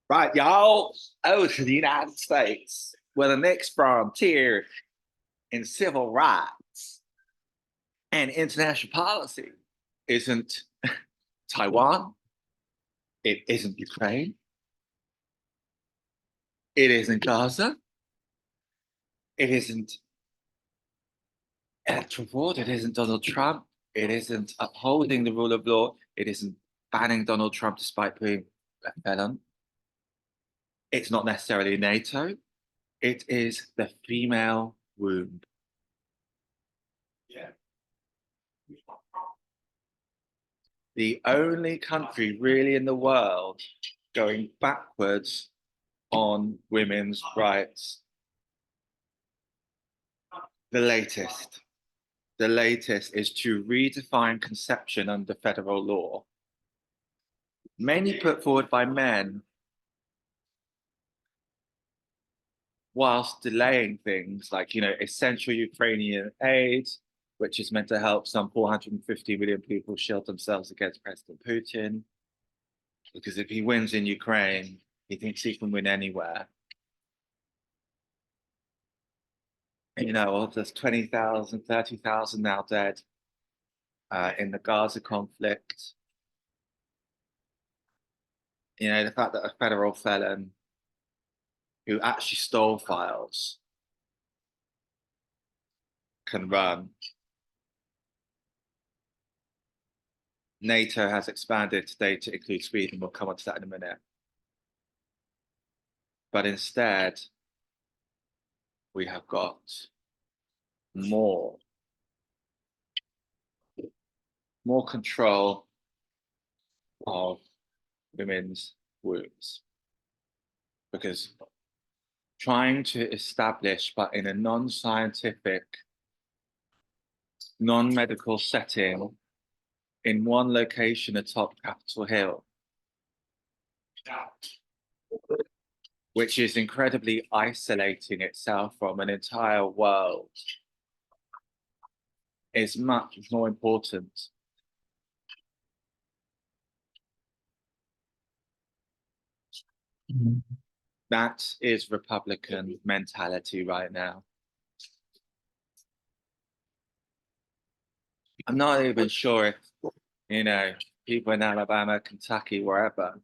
Right, y'all, over to the United States, where the next frontier in civil rights and international policy isn't Taiwan, it isn't Ukraine, it isn't Gaza, it isn't electoral fraud, it isn't Donald Trump, it isn't upholding the rule of law, it isn't banning Donald Trump despite being a felon. It's not necessarily NATO, it is the female womb. Yeah. The only country really in the world going backwards on women's rights. The latest. The latest is to redefine conception under federal law, mainly put forward by men, whilst delaying things like, essential Ukrainian aid, which is meant to help some 450 million people shield themselves against President Putin. Because if he wins in Ukraine, he thinks he can win anywhere. There's 20,000, 30,000 now dead in the Gaza conflict. The fact that a federal felon who actually stole files can run. NATO has expanded today to include Sweden. We'll come on to that in a minute. But instead, we have got more control of women's wombs. Because trying to establish, but in a non-scientific, non-medical setting, in one location atop Capitol Hill, which is incredibly isolating itself from an entire world, is much more important. That is Republican mentality right now. I'm not even sure if, people in Alabama, Kentucky, wherever,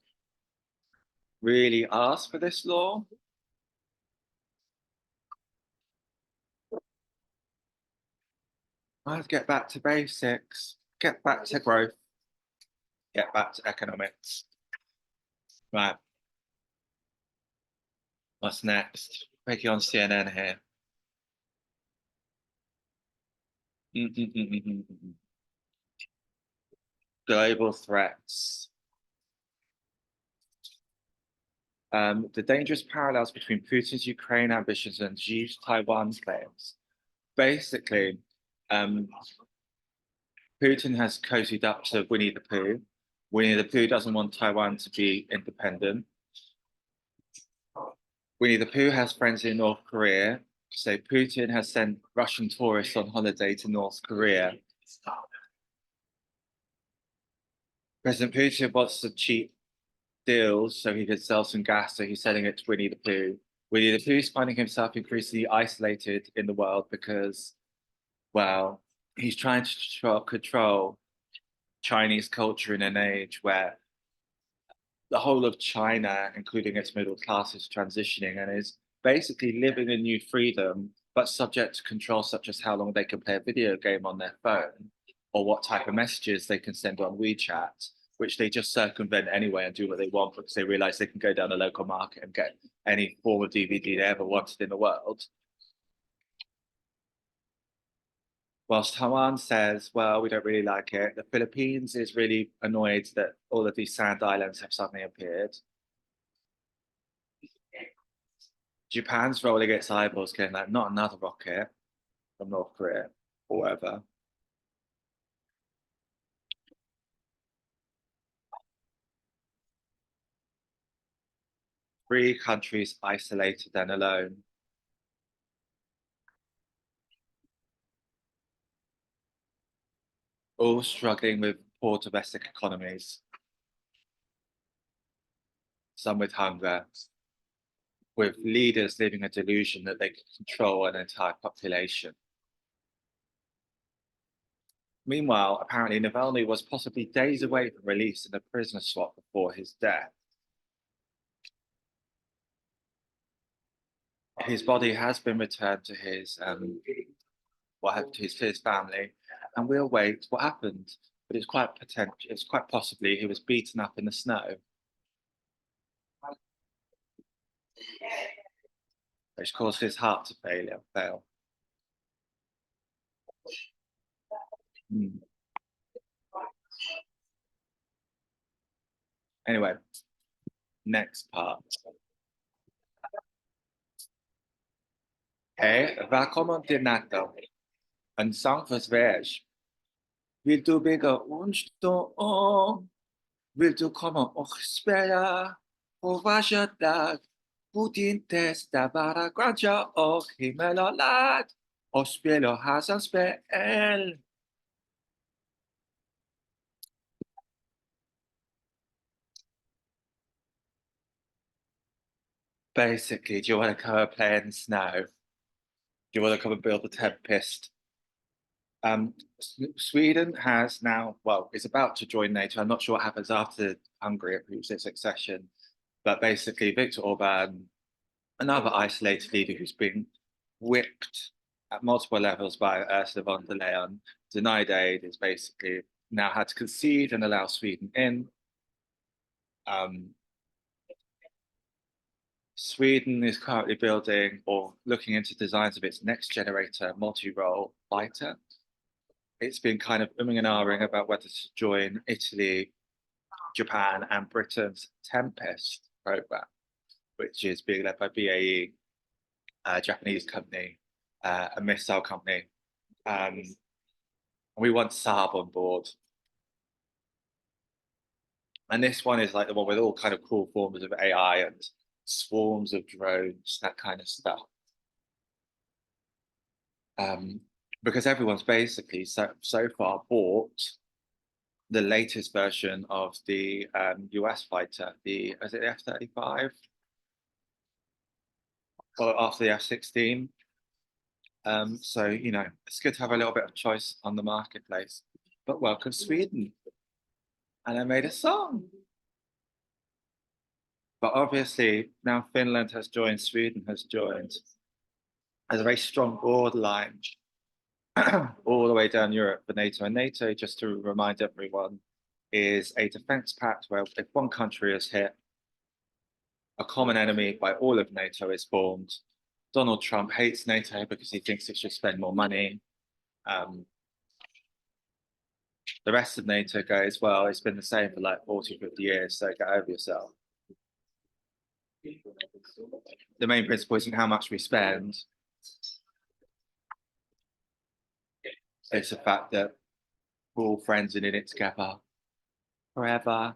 really asked for this law. Let's get back to basics, get back to growth, get back to economics. Right. What's next? Quickly on CNN here. Global threats. The dangerous parallels between Putin's Ukraine ambitions and Xi's Taiwan claims. Basically, Putin has cozied up to Winnie the Pooh. Winnie the Pooh doesn't want Taiwan to be independent. Winnie the Pooh has friends in North Korea. So Putin has sent Russian tourists on holiday to North Korea. President Putin wants to cheap deals so he could sell some gas, so he's selling it to Winnie the Pooh. Winnie the Pooh's finding himself increasingly isolated in the world because, well, he's trying to control Chinese culture in an age where the whole of China, including its middle class, is transitioning and is basically living a new freedom, but subject to control such as how long they can play a video game on their phone or what type of messages they can send on WeChat, which they just circumvent anyway and do what they want because they realize they can go down the local market and get any form of DVD they ever wanted in the world. Whilst Taiwan says, well, we don't really like it, the Philippines is really annoyed that all of these sand islands have suddenly appeared. Japan's rolling its eyeballs, going like, not another rocket from North Korea or whatever. Three countries isolated and alone. All struggling with poor domestic economies. some with hunger, with leaders living a delusion that they can control an entire population. Meanwhile, apparently Navalny was possibly days away from release in a prisoner swap before his death. His body has been returned to his family, and we'll wait what happened. But it's quite possibly he was beaten up in the snow, which caused his heart to fail. Mm. Anyway, next part. Hey, welkom til NATO. Een song for Sverige. Vil du bygge onsdag? Vil du komme og spille på hver dag? Putin tester bare grønner og himmel og land, og spiller hasardspil. Basically, do you want to come and play in the snow? Do you want to come and build a tempest? Sweden has now, well, it's about to join NATO. I'm not sure what happens after Hungary approves its accession, but basically Viktor Orban, another isolated leader who's been whipped at multiple levels by Ursula von der Leyen, denied aid, is basically now had to concede and allow Sweden in. Sweden is currently building or looking into designs of its next generator multi-role fighter. It's been kind of umming and ahhing about whether to join Italy, Japan, and Britain's Tempest program, which is being led by BAE, a Japanese company, a missile company. We want Saab on board. And this one is like the one with all kind of cool forms of AI and swarms of drones, that kind of stuff. Because everyone's basically so far bought the latest version of the US fighter, is it the F-35? Well, after the F-16. So, you know, it's good to have a little bit of choice on the marketplace. But welcome Sweden. And I made a song. But obviously, now Finland has joined, Sweden has joined. There's a very strong borderline all the way down Europe for NATO. And NATO, just to remind everyone, is a defense pact where if one country is hit, a common enemy by all of NATO is formed. Donald Trump hates NATO because he thinks it should spend more money. The rest of NATO goes, well, it's been the same for like 40, 50 years, so get over yourself. The main principle isn't how much we spend. It's the fact that we're all friends and in it together forever.